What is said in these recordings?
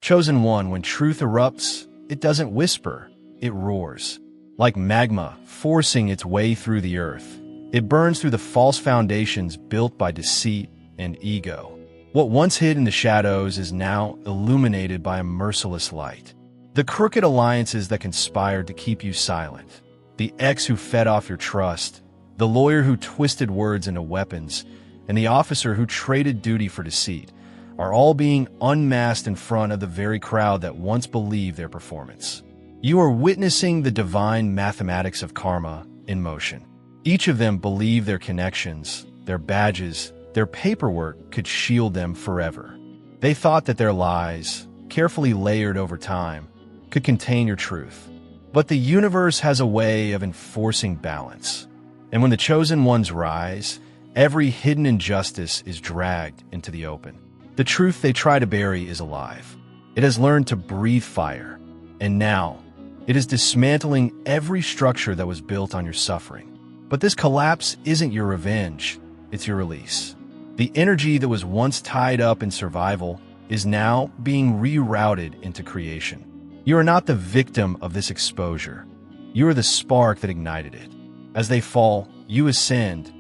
Chosen one, when truth erupts, it doesn't whisper, it roars. Like magma forcing its way through the earth, it burns through the false foundations built by deceit and ego. What once hid in the shadows is now illuminated by a merciless light. The crooked alliances that conspired to keep you silent, the ex who fed off your trust, the lawyer who twisted words into weapons, and the officer who traded duty for deceit, are all being unmasked in front of the very crowd that once believed their performance. You are witnessing the divine mathematics of karma in motion. Each of them believed their connections, their badges, their paperwork could shield them forever. They thought that their lies, carefully layered over time, could contain your truth. But the universe has a way of enforcing balance. And when the chosen ones rise, every hidden injustice is dragged into the open. The truth they try to bury is alive. It has learned to breathe fire. And now, it is dismantling every structure that was built on your suffering. But this collapse isn't your revenge, it's your release. The energy that was once tied up in survival is now being rerouted into creation. You are not the victim of this exposure. You are the spark that ignited it. As they fall, you ascend,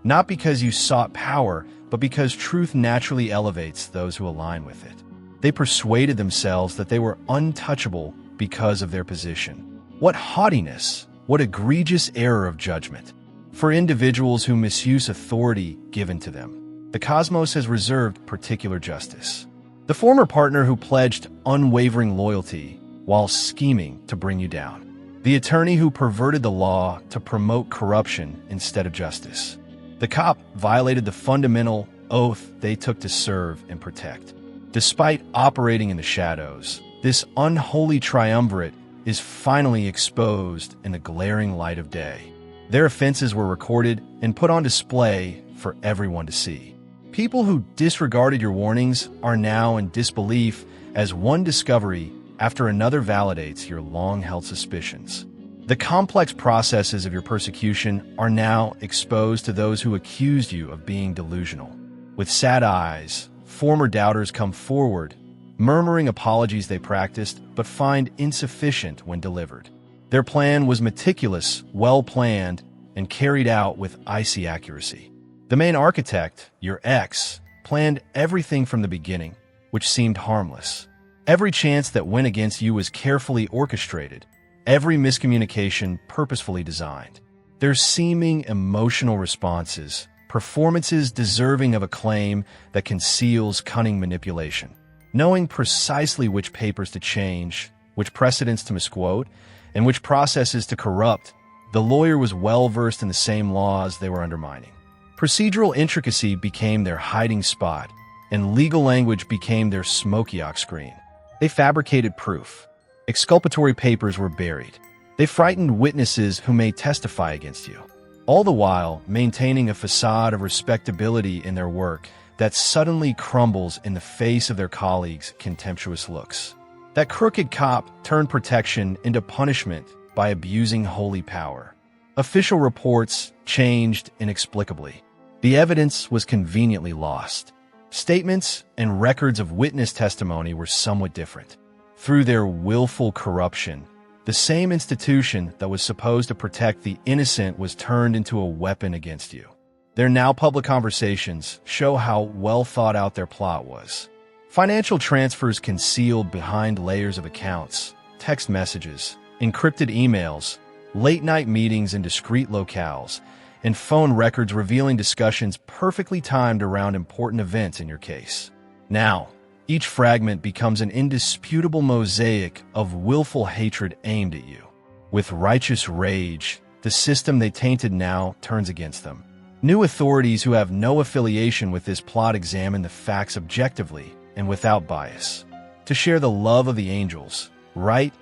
not because you sought power, but because truth naturally elevates those who align with it. They persuaded themselves that they were untouchable because of their position. What haughtiness, what egregious error of judgment. For individuals who misuse authority given to them, the cosmos has reserved particular justice. The former partner who pledged unwavering loyalty while scheming to bring you down. The attorney who perverted the law to promote corruption instead of justice. The cop violated the fundamental oath they took to serve and protect. Despite operating in the shadows, this unholy triumvirate is finally exposed in the glaring light of day. Their offenses were recorded and put on display for everyone to see. People who disregarded your warnings are now in disbelief as one discovery after another validates your long-held suspicions. The complex processes of your persecution are now exposed to those who accused you of being delusional. With sad eyes, former doubters come forward, murmuring apologies they practiced but find insufficient when delivered. Their plan was meticulous, well-planned, and carried out with icy accuracy. The main architect, your ex, planned everything from the beginning, which seemed harmless. Every chance that went against you was carefully orchestrated, every miscommunication purposefully designed. Their seeming emotional responses, performances deserving of acclaim that conceals cunning manipulation. Knowing precisely which papers to change, which precedents to misquote, and which processes to corrupt, the lawyer was well-versed in the same laws they were undermining. Procedural intricacy became their hiding spot, and legal language became their smoky-ox screen. They fabricated proof. Exculpatory papers were buried. They frightened witnesses who may testify against you, all the while maintaining a facade of respectability in their work that suddenly crumbles in the face of their colleagues' contemptuous looks. That crooked cop turned protection into punishment by abusing holy power. Official reports changed inexplicably. The evidence was conveniently lost. Statements and records of witness testimony were somewhat different. Through their willful corruption, the same institution that was supposed to protect the innocent was turned into a weapon against you. Their now public conversations show how well thought out their plot was. Financial transfers concealed behind layers of accounts, text messages, encrypted emails, late-night meetings in discreet locales, and phone records revealing discussions perfectly timed around important events in your case. Now, each fragment becomes an indisputable mosaic of willful hatred aimed at you. With righteous rage, the system they tainted now turns against them. New authorities who have no affiliation with this plot examine the facts objectively and without bias, to share the love of the angels, right,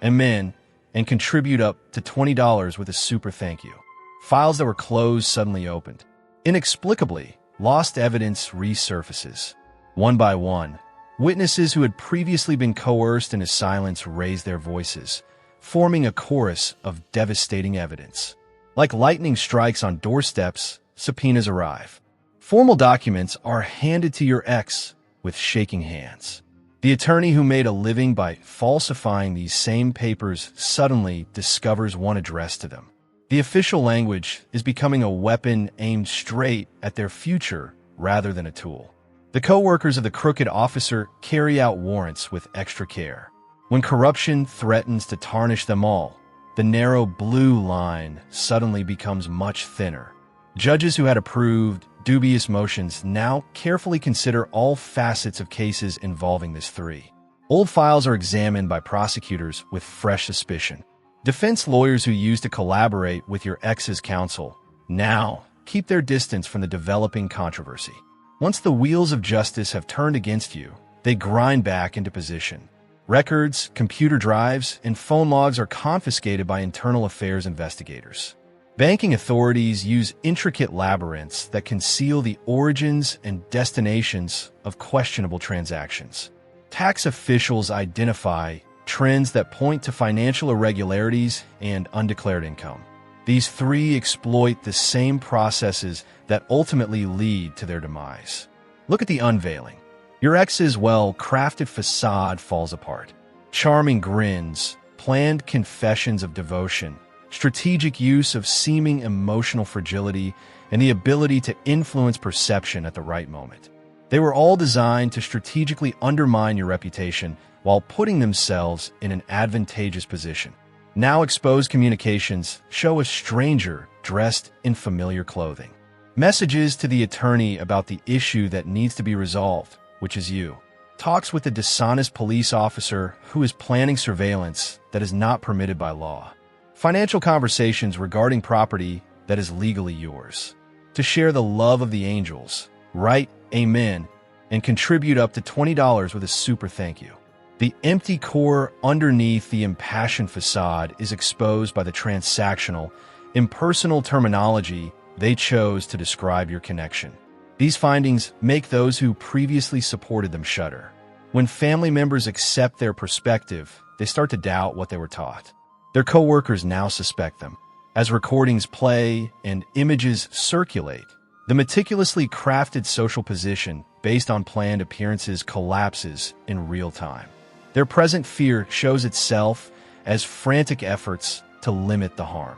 and men, and contribute up to $20 with a super thank you. Files that were closed suddenly opened. Inexplicably, lost evidence resurfaces. One by one, witnesses who had previously been coerced into silence raised their voices, forming a chorus of devastating evidence. Like lightning strikes on doorsteps, subpoenas arrive. Formal documents are handed to your ex with shaking hands. The attorney who made a living by falsifying these same papers suddenly discovers one addressed to them. The official language is becoming a weapon aimed straight at their future rather than a tool. The co-workers of the crooked officer carry out warrants with extra care. When corruption threatens to tarnish them all, the narrow blue line suddenly becomes much thinner. Judges who had approved dubious motions now carefully consider all facets of cases involving this three. Old files are examined by prosecutors with fresh suspicion. Defense lawyers who used to collaborate with your ex's counsel now keep their distance from the developing controversy. Once the wheels of justice have turned against you, they grind back into position. Records, computer drives, and phone logs are confiscated by internal affairs investigators. Banking authorities use intricate labyrinths that conceal the origins and destinations of questionable transactions. Tax officials identify trends that point to financial irregularities and undeclared income. These three exploit the same processes that ultimately lead to their demise. Look at the unveiling. Your ex's well-crafted facade falls apart. Charming grins, planned confessions of devotion, strategic use of seeming emotional fragility, and the ability to influence perception at the right moment. They were all designed to strategically undermine your reputation while putting themselves in an advantageous position. Now exposed communications show a stranger dressed in familiar clothing. Messages to the attorney about the issue that needs to be resolved, which is you. Talks with a dishonest police officer who is planning surveillance that is not permitted by law. Financial conversations regarding property that is legally yours. To share the love of the angels, write amen and contribute up to $20 with a super thank you. The empty core underneath the impassioned facade is exposed by the transactional, impersonal terminology they chose to describe your connection. These findings make those who previously supported them shudder. When family members accept their perspective, they start to doubt what they were taught. Their co-workers now suspect them. As recordings play and images circulate, the meticulously crafted social position based on planned appearances collapses in real time. Their present fear shows itself as frantic efforts to limit the harm.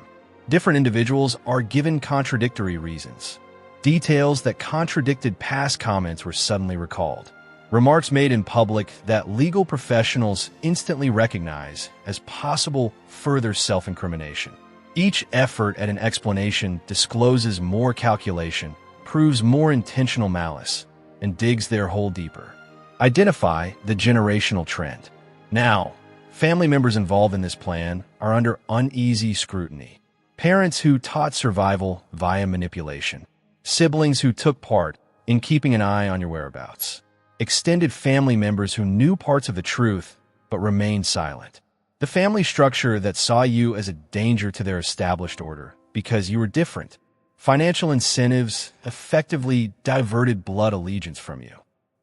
Different individuals are given contradictory reasons. Details that contradicted past comments were suddenly recalled. Remarks made in public that legal professionals instantly recognize as possible further self-incrimination. Each effort at an explanation discloses more calculation, proves more intentional malice, and digs their hole deeper. Identify the generational trend. Now, family members involved in this plan are under uneasy scrutiny. Parents who taught survival via manipulation. Siblings who took part in keeping an eye on your whereabouts. Extended family members who knew parts of the truth but remained silent. The family structure that saw you as a danger to their established order because you were different. Financial incentives effectively diverted blood allegiance from you.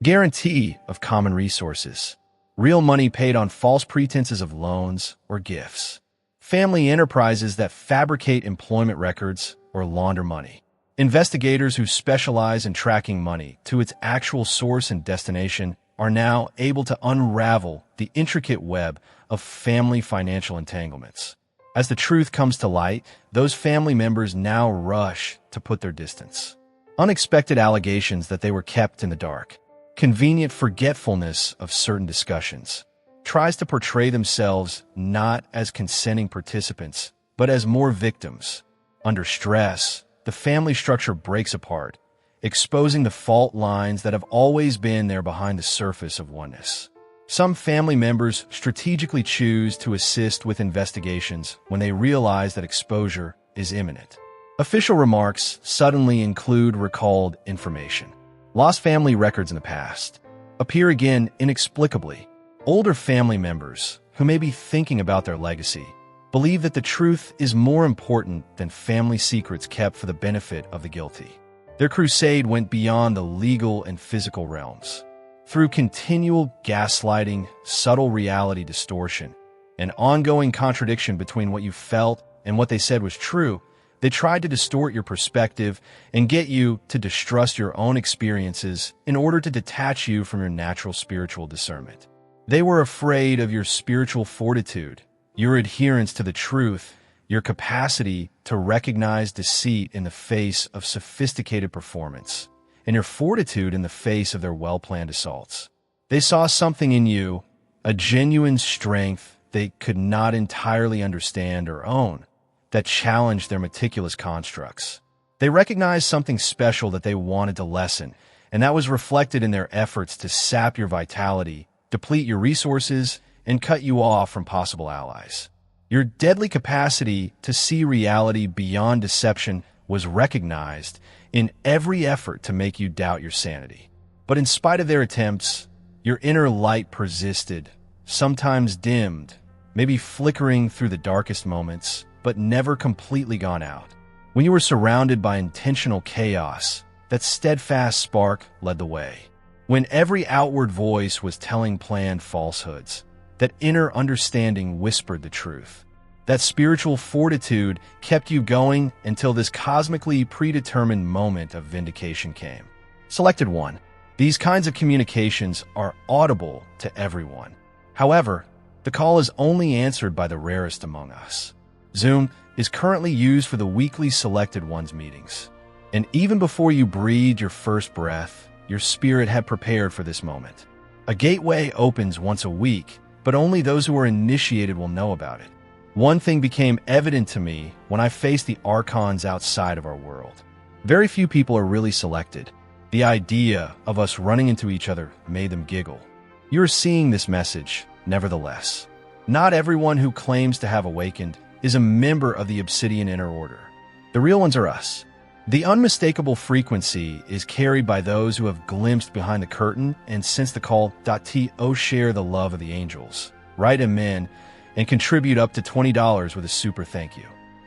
Guarantee of common resources. Real money paid on false pretenses of loans or gifts. Family enterprises that fabricate employment records or launder money. Investigators who specialize in tracking money to its actual source and destination are now able to unravel the intricate web of family financial entanglements. As the truth comes to light, those family members now rush to put their distance. Unexpected allegations that they were kept in the dark. Convenient forgetfulness of certain discussions. Tries to portray themselves not as consenting participants, but as more victims. Under stress, the family structure breaks apart, exposing the fault lines that have always been there behind the surface of oneness. Some family members strategically choose to assist with investigations when they realize that exposure is imminent. Official remarks suddenly include recalled information. Lost family records in the past appear again inexplicably. Older family members, who may be thinking about their legacy, believe that the truth is more important than family secrets kept for the benefit of the guilty. Their crusade went beyond the legal and physical realms. Through continual gaslighting, subtle reality distortion, and ongoing contradiction between what you felt and what they said was true, They tried to distort your perspective and get you to distrust your own experiences in order to detach you from your natural spiritual discernment. They were afraid of your spiritual fortitude, your adherence to the truth, your capacity to recognize deceit in the face of sophisticated performance, and your fortitude in the face of their well-planned assaults. They saw something in you, a genuine strength they could not entirely understand or own, that challenged their meticulous constructs. They recognized something special that they wanted to lessen, and that was reflected in their efforts to sap your vitality, deplete your resources, and cut you off from possible allies. Your deadly capacity to see reality beyond deception was recognized in every effort to make you doubt your sanity. But in spite of their attempts, your inner light persisted, sometimes dimmed, maybe flickering through the darkest moments, but never completely gone out. When you were surrounded by intentional chaos, that steadfast spark led the way. When every outward voice was telling planned falsehoods, that inner understanding whispered the truth. That spiritual fortitude kept you going until this cosmically predetermined moment of vindication came. Selected 1. These kinds of communications are audible to everyone. However, the call is only answered by the rarest among us. Zoom is currently used for the weekly Selected Ones meetings. And even before you breathed your first breath, your spirit had prepared for this moment. A gateway opens once a week, but only those who are initiated will know about it. One thing became evident to me when I faced the archons outside of our world. Very few people are really selected. The idea of us running into each other made them giggle. You're seeing this message, nevertheless. Not everyone who claims to have awakened is a member of the Obsidian Inner Order. The real ones are us. The unmistakable frequency is carried by those who have glimpsed behind the curtain and sensed the call to share the love of the angels. Write them in and contribute up to $20 with a super thank you.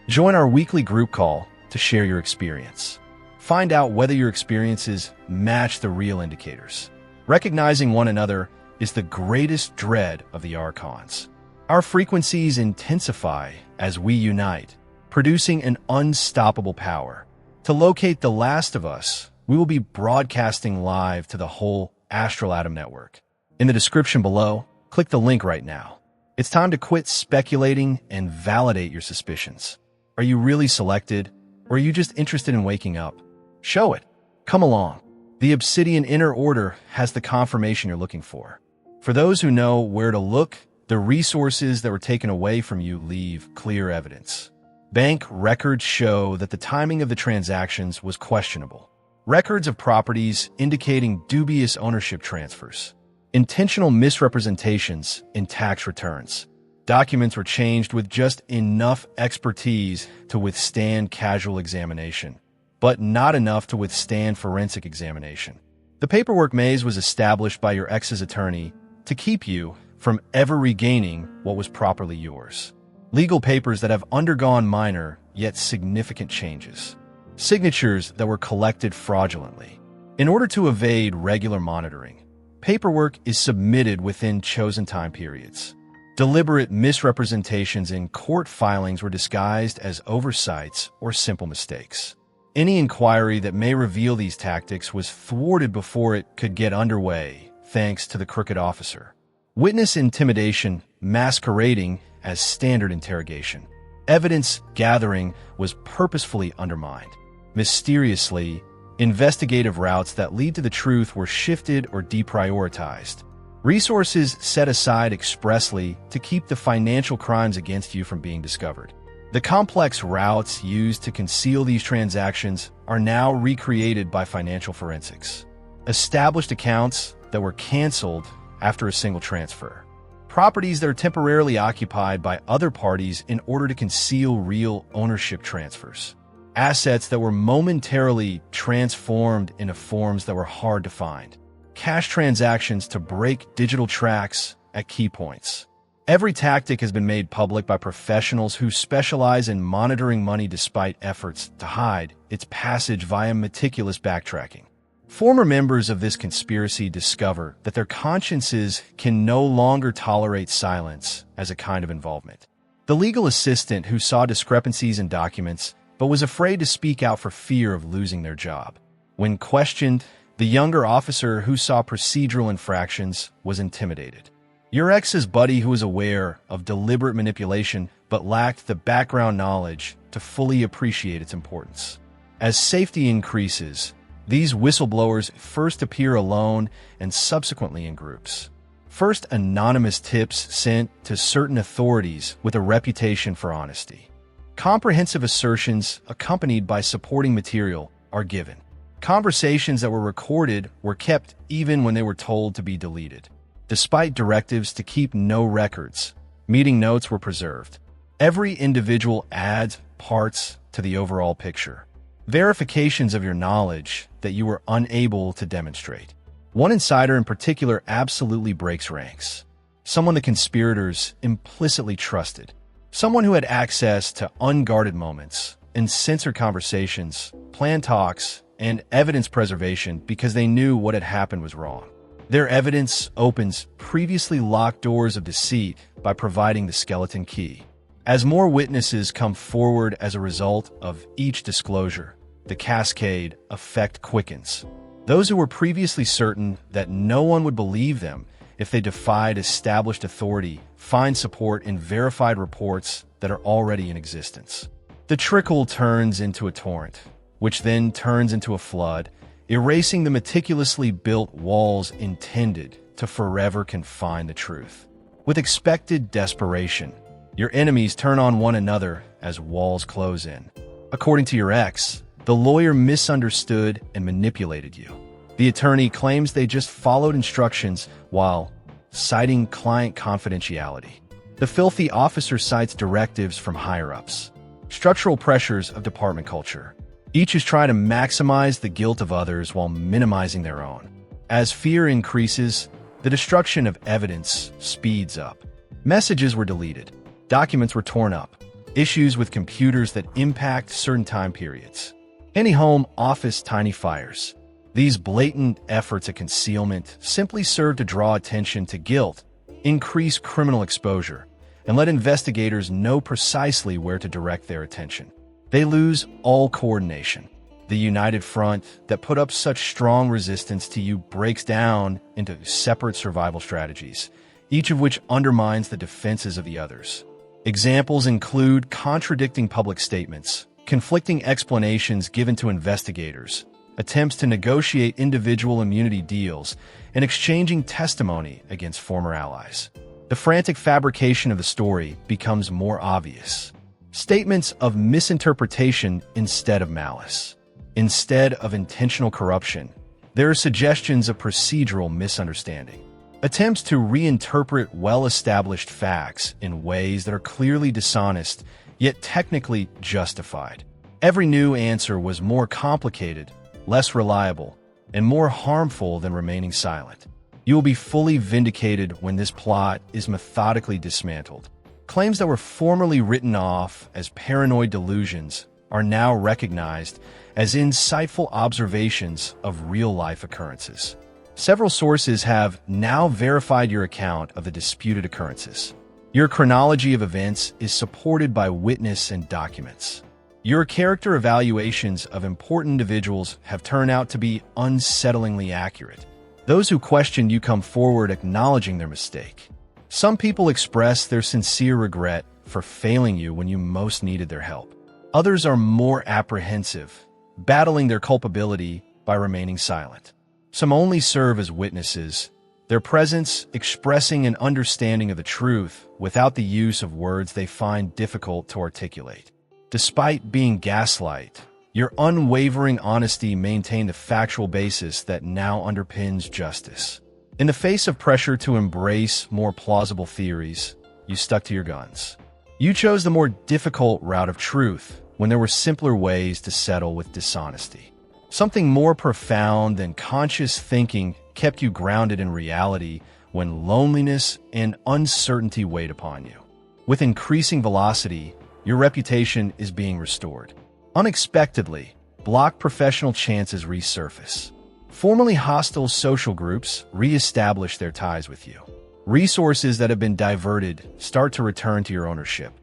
Join our weekly group call to share your experience. Find out whether your experiences match the real indicators. Recognizing one another is the greatest dread of the archons. Our frequencies intensify as we unite, producing an unstoppable power. To locate the last of us, we will be broadcasting live to the whole Astral Atom Network. In the description below, click the link right now. It's time to quit speculating and validate your suspicions. Are you really selected, or are you just interested in waking up? Show it. Come along. The Obsidian Inner Order has the confirmation you're looking for. For those who know where to look, the resources that were taken away from you leave clear evidence. Bank records show that the timing of the transactions was questionable. Records of properties indicating dubious ownership transfers. Intentional misrepresentations in tax returns. Documents were changed with just enough expertise to withstand casual examination, but not enough to withstand forensic examination. The paperwork maze was established by your ex's attorney to keep you from ever regaining what was properly yours. Legal papers that have undergone minor, yet significant changes. Signatures that were collected fraudulently. In order to evade regular monitoring, paperwork is submitted within chosen time periods. Deliberate misrepresentations in court filings were disguised as oversights or simple mistakes. Any inquiry that may reveal these tactics was thwarted before it could get underway, thanks to the crooked officer. Witness intimidation masquerading as standard interrogation. Evidence gathering was purposefully undermined. Mysteriously, investigative routes that lead to the truth were shifted or deprioritized. Resources set aside expressly to keep the financial crimes against you from being discovered. The complex routes used to conceal these transactions are now recreated by financial forensics. Established accounts that were canceled after a single transfer. Properties that are temporarily occupied by other parties in order to conceal real ownership transfers. Assets that were momentarily transformed into forms that were hard to find. Cash transactions to break digital tracks at key points. Every tactic has been made public by professionals who specialize in monitoring money despite efforts to hide its passage via meticulous backtracking. Former members of this conspiracy discover that their consciences can no longer tolerate silence as a kind of involvement. The legal assistant who saw discrepancies in documents but was afraid to speak out for fear of losing their job. When questioned, the younger officer who saw procedural infractions was intimidated. Your ex's buddy who was aware of deliberate manipulation but lacked the background knowledge to fully appreciate its importance. As safety increases, these whistleblowers first appear alone and subsequently in groups. First, anonymous tips sent to certain authorities with a reputation for honesty. Comprehensive assertions accompanied by supporting material are given. Conversations that were recorded were kept even when they were told to be deleted. Despite directives to keep no records, meeting notes were preserved. Every individual adds parts to the overall picture. Verifications of your knowledge that you were unable to demonstrate. One insider in particular absolutely breaks ranks. Someone the conspirators implicitly trusted. Someone who had access to unguarded moments, uncensored conversations, planned talks, and evidence preservation because they knew what had happened was wrong. Their evidence opens previously locked doors of deceit by providing the skeleton key. As more witnesses come forward as a result of each disclosure, the cascade effect quickens. Those who were previously certain that no one would believe them if they defied established authority find support in verified reports that are already in existence. The trickle turns into a torrent, which then turns into a flood, erasing the meticulously built walls intended to forever confine the truth. With expected desperation, your enemies turn on one another as walls close in. According to your ex, the lawyer misunderstood and manipulated you. The attorney claims they just followed instructions while citing client confidentiality. The filthy officer cites directives from higher-ups. Structural pressures of department culture. Each is trying to maximize the guilt of others while minimizing their own. As fear increases, the destruction of evidence speeds up. Messages were deleted. Documents were torn up. Issues with computers that impact certain time periods. Any home, office, tiny fires. These blatant efforts at concealment simply serve to draw attention to guilt, increase criminal exposure, and let investigators know precisely where to direct their attention. They lose all coordination. The united front that put up such strong resistance to you breaks down into separate survival strategies, each of which undermines the defenses of the others. Examples include contradicting public statements, conflicting explanations given to investigators, attempts to negotiate individual immunity deals, and exchanging testimony against former allies. The frantic fabrication of the story becomes more obvious. Statements of misinterpretation instead of malice. Instead of intentional corruption, there are suggestions of procedural misunderstanding. Attempts to reinterpret well-established facts in ways that are clearly dishonest, yet technically justified. Every new answer was more complicated, less reliable, and more harmful than remaining silent. You will be fully vindicated when this plot is methodically dismantled. Claims that were formerly written off as paranoid delusions are now recognized as insightful observations of real-life occurrences. Several sources have now verified your account of the disputed occurrences. Your chronology of events is supported by witness and documents. Your character evaluations of important individuals have turned out to be unsettlingly accurate. Those who questioned you come forward acknowledging their mistake. Some people express their sincere regret for failing you when you most needed their help. Others are more apprehensive, battling their culpability by remaining silent. Some only serve as witnesses, their presence expressing an understanding of the truth without the use of words they find difficult to articulate. Despite being gaslight, your unwavering honesty maintained the factual basis that now underpins justice. In the face of pressure to embrace more plausible theories, you stuck to your guns. You chose the more difficult route of truth when there were simpler ways to settle with dishonesty. Something more profound than conscious thinking kept you grounded in reality when loneliness and uncertainty weighed upon you. With increasing velocity, your reputation is being restored. Unexpectedly, blocked professional chances resurface. Formerly hostile social groups re-establish their ties with you. Resources that have been diverted start to return to your ownership.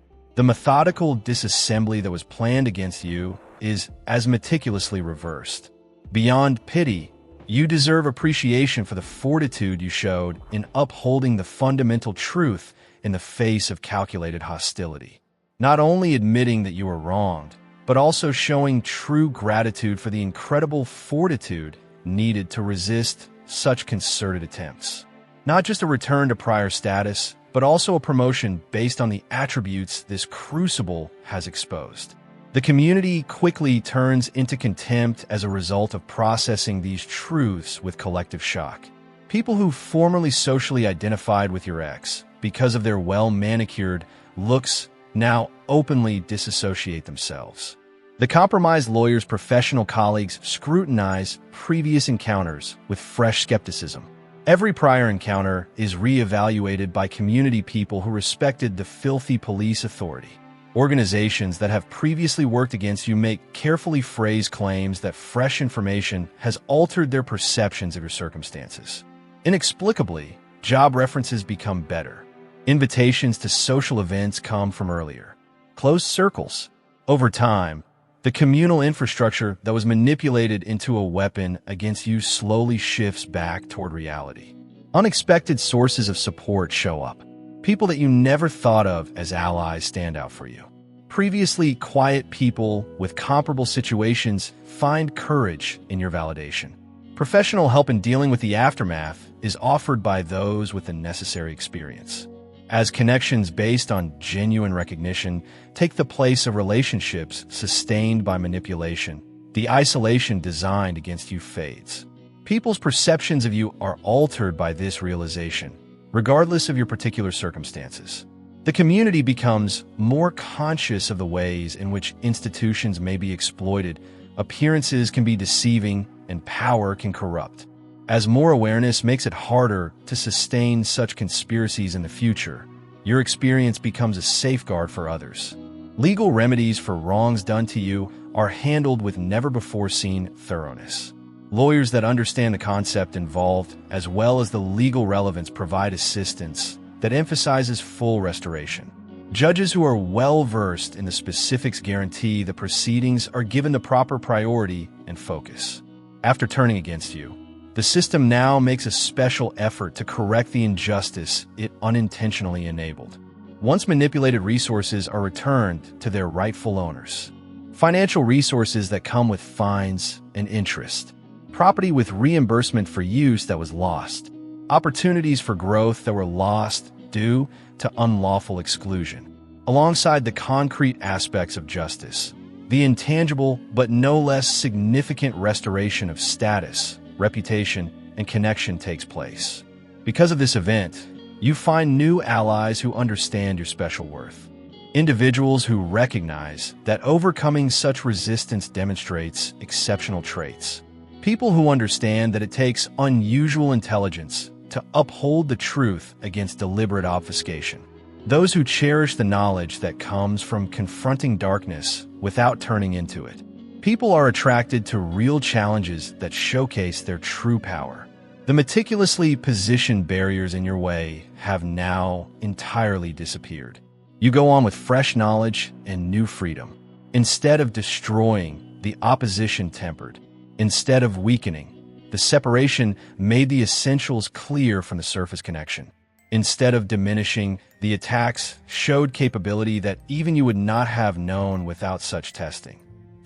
The methodical disassembly that was planned against you is as meticulously reversed. Beyond pity, you deserve appreciation for the fortitude you showed in upholding the fundamental truth in the face of calculated hostility. Not only admitting that you were wronged, but also showing true gratitude for the incredible fortitude needed to resist such concerted attempts. Not just a return to prior status, but also a promotion based on the attributes this crucible has exposed. The community quickly turns into contempt as a result of processing these truths with collective shock. People who formerly socially identified with your ex because of their well-manicured looks now openly disassociate themselves. The compromised lawyer's professional colleagues scrutinize previous encounters with fresh skepticism. Every prior encounter is re-evaluated by community people who respected the filthy police authority. Organizations that have previously worked against you make carefully phrased claims that fresh information has altered their perceptions of your circumstances. Inexplicably, job references become better. Invitations to social events come from earlier closed circles. Over time, the communal infrastructure that was manipulated into a weapon against you slowly shifts back toward reality. Unexpected sources of support show up. People that you never thought of as allies stand out for you. Previously quiet people with comparable situations find courage in your validation. Professional help in dealing with the aftermath is offered by those with the necessary experience. As connections based on genuine recognition take the place of relationships sustained by manipulation, the isolation designed against you fades. People's perceptions of you are altered by this realization, regardless of your particular circumstances. The community becomes more conscious of the ways in which institutions may be exploited, appearances can be deceiving, and power can corrupt. As more awareness makes it harder to sustain such conspiracies in the future, your experience becomes a safeguard for others. Legal remedies for wrongs done to you are handled with never-before-seen thoroughness. Lawyers that understand the concept involved, as well as the legal relevance, provide assistance that emphasizes full restoration. Judges who are well-versed in the specifics guarantee the proceedings are given the proper priority and focus. After turning against you, the system now makes a special effort to correct the injustice it unintentionally enabled. Once manipulated resources are returned to their rightful owners. Financial resources that come with fines and interest. Property with reimbursement for use that was lost. Opportunities for growth that were lost due to unlawful exclusion. Alongside the concrete aspects of justice, the intangible but no less significant restoration of status, reputation, and connection takes place. Because of this event, you find new allies who understand your special worth. Individuals who recognize that overcoming such resistance demonstrates exceptional traits. People who understand that it takes unusual intelligence to uphold the truth against deliberate obfuscation. Those who cherish the knowledge that comes from confronting darkness without turning into it. People are attracted to real challenges that showcase their true power. The meticulously positioned barriers in your way have now entirely disappeared. You go on with fresh knowledge and new freedom. Instead of destroying, the opposition tempered. Instead of weakening, the separation made the essentials clear from the surface connection. Instead of diminishing, the attacks showed capability that even you would not have known without such testing.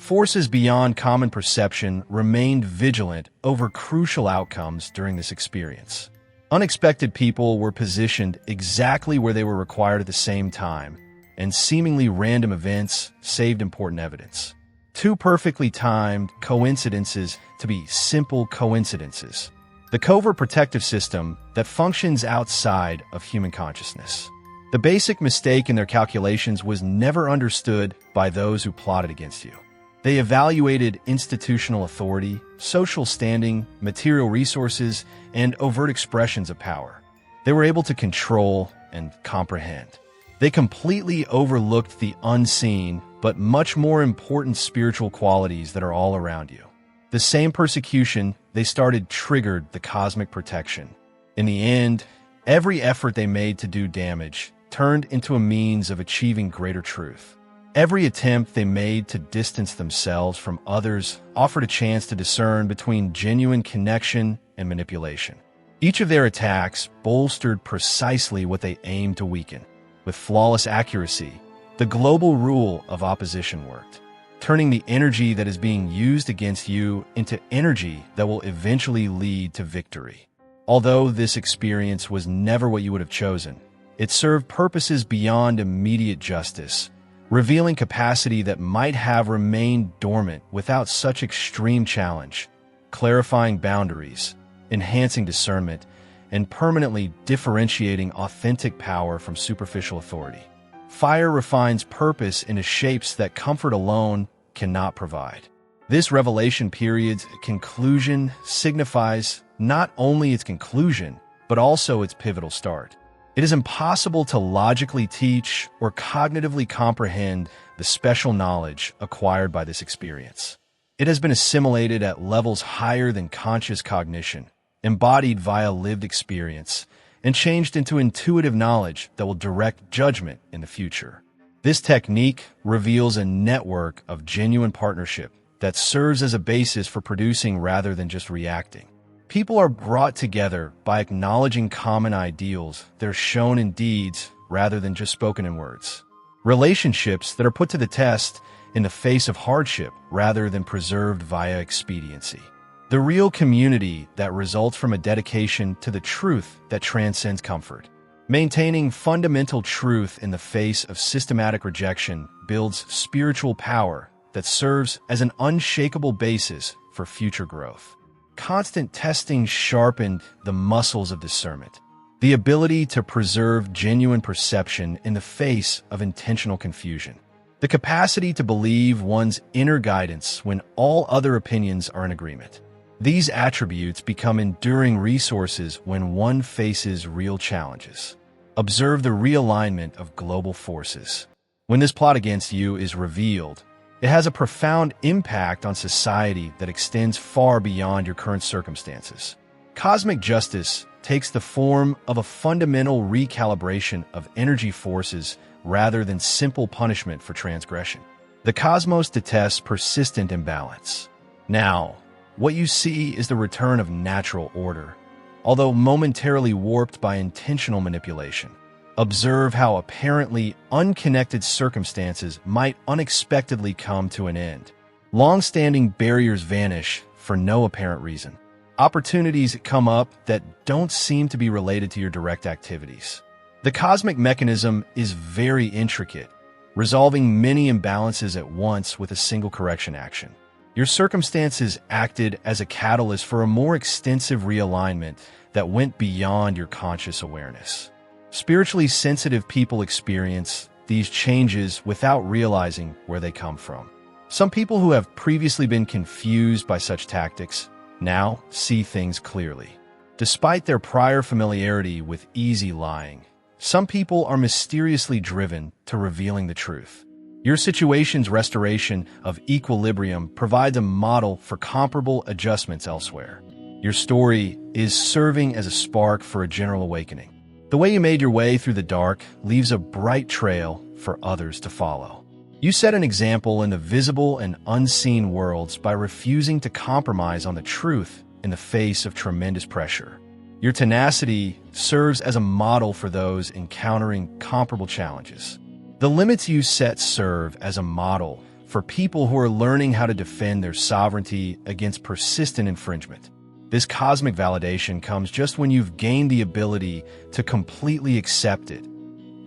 Forces beyond common perception remained vigilant over crucial outcomes during this experience. Unexpected people were positioned exactly where they were required at the same time, and seemingly random events saved important evidence. Too perfectly timed coincidences to be simple coincidences. The covert protective system that functions outside of human consciousness. The basic mistake in their calculations was never understood by those who plotted against you. They evaluated institutional authority, social standing, material resources, and overt expressions of power. They were able to control and comprehend. They completely overlooked the unseen, but much more important spiritual qualities that are all around you. The same persecution they started triggered the cosmic protection. In the end, every effort they made to do damage turned into a means of achieving greater truth. Every attempt they made to distance themselves from others offered a chance to discern between genuine connection and manipulation. Each of their attacks bolstered precisely what they aimed to weaken. With flawless accuracy, the global rule of opposition worked, turning the energy that is being used against you into energy that will eventually lead to victory. Although this experience was never what you would have chosen, it served purposes beyond immediate justice, revealing capacity that might have remained dormant without such extreme challenge, clarifying boundaries, enhancing discernment, and permanently differentiating authentic power from superficial authority. Fire refines purpose into shapes that comfort alone cannot provide. This revelation period's conclusion signifies not only its conclusion, but also its pivotal start. It is impossible to logically teach or cognitively comprehend the special knowledge acquired by this experience. It has been assimilated at levels higher than conscious cognition, embodied via lived experience, and changed into intuitive knowledge that will direct judgment in the future. This technique reveals a network of genuine partnership that serves as a basis for producing rather than just reacting. People are brought together by acknowledging common ideals that are shown in deeds rather than just spoken in words. Relationships that are put to the test in the face of hardship rather than preserved via expediency. The real community that results from a dedication to the truth that transcends comfort. Maintaining fundamental truth in the face of systematic rejection builds spiritual power that serves as an unshakable basis for future growth. Constant testing sharpened the muscles of discernment, the ability to preserve genuine perception in the face of intentional confusion, the capacity to believe one's inner guidance when all other opinions are in agreement. These attributes become enduring resources when one faces real challenges. Observe the realignment of global forces. When this plot against you is revealed, it has a profound impact on society that extends far beyond your current circumstances. Cosmic justice takes the form of a fundamental recalibration of energy forces rather than simple punishment for transgression. The cosmos detests persistent imbalance. Now, what you see is the return of natural order, although momentarily warped by intentional manipulation. Observe how apparently unconnected circumstances might unexpectedly come to an end. Long-standing barriers vanish for no apparent reason. Opportunities come up that don't seem to be related to your direct activities. The cosmic mechanism is very intricate, resolving many imbalances at once with a single correction action. Your circumstances acted as a catalyst for a more extensive realignment that went beyond your conscious awareness. Spiritually sensitive people experience these changes without realizing where they come from. Some people who have previously been confused by such tactics now see things clearly. Despite their prior familiarity with easy lying, some people are mysteriously driven to revealing the truth. Your situation's restoration of equilibrium provides a model for comparable adjustments elsewhere. Your story is serving as a spark for a general awakening. The way you made your way through the dark leaves a bright trail for others to follow. You set an example in the visible and unseen worlds by refusing to compromise on the truth in the face of tremendous pressure. Your tenacity serves as a model for those encountering comparable challenges. The limits you set serve as a model for people who are learning how to defend their sovereignty against persistent infringement. This cosmic validation comes just when you've gained the ability to completely accept it,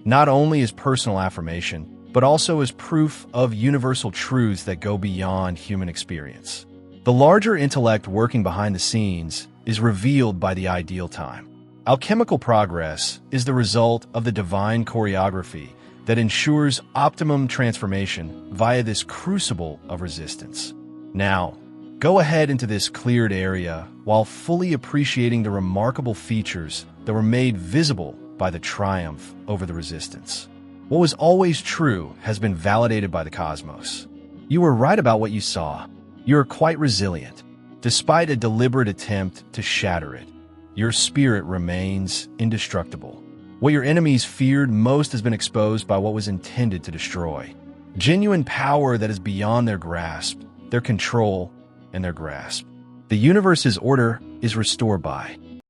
not only as personal affirmation, but also as proof of universal truths that go beyond human experience. The larger intellect working behind the scenes is revealed by the ideal time. Alchemical progress is the result of the divine choreography that ensures optimum transformation via this crucible of resistance. Now, go ahead into this cleared area while fully appreciating the remarkable features that were made visible by the triumph over the resistance. What was always true has been validated by the cosmos. You were right about what you saw. You are quite resilient. Despite a deliberate attempt to shatter it, your spirit remains indestructible. What your enemies feared most has been exposed by what was intended to destroy. Genuine power that is beyond their grasp, their control, and their grasp. The universe's order is restored by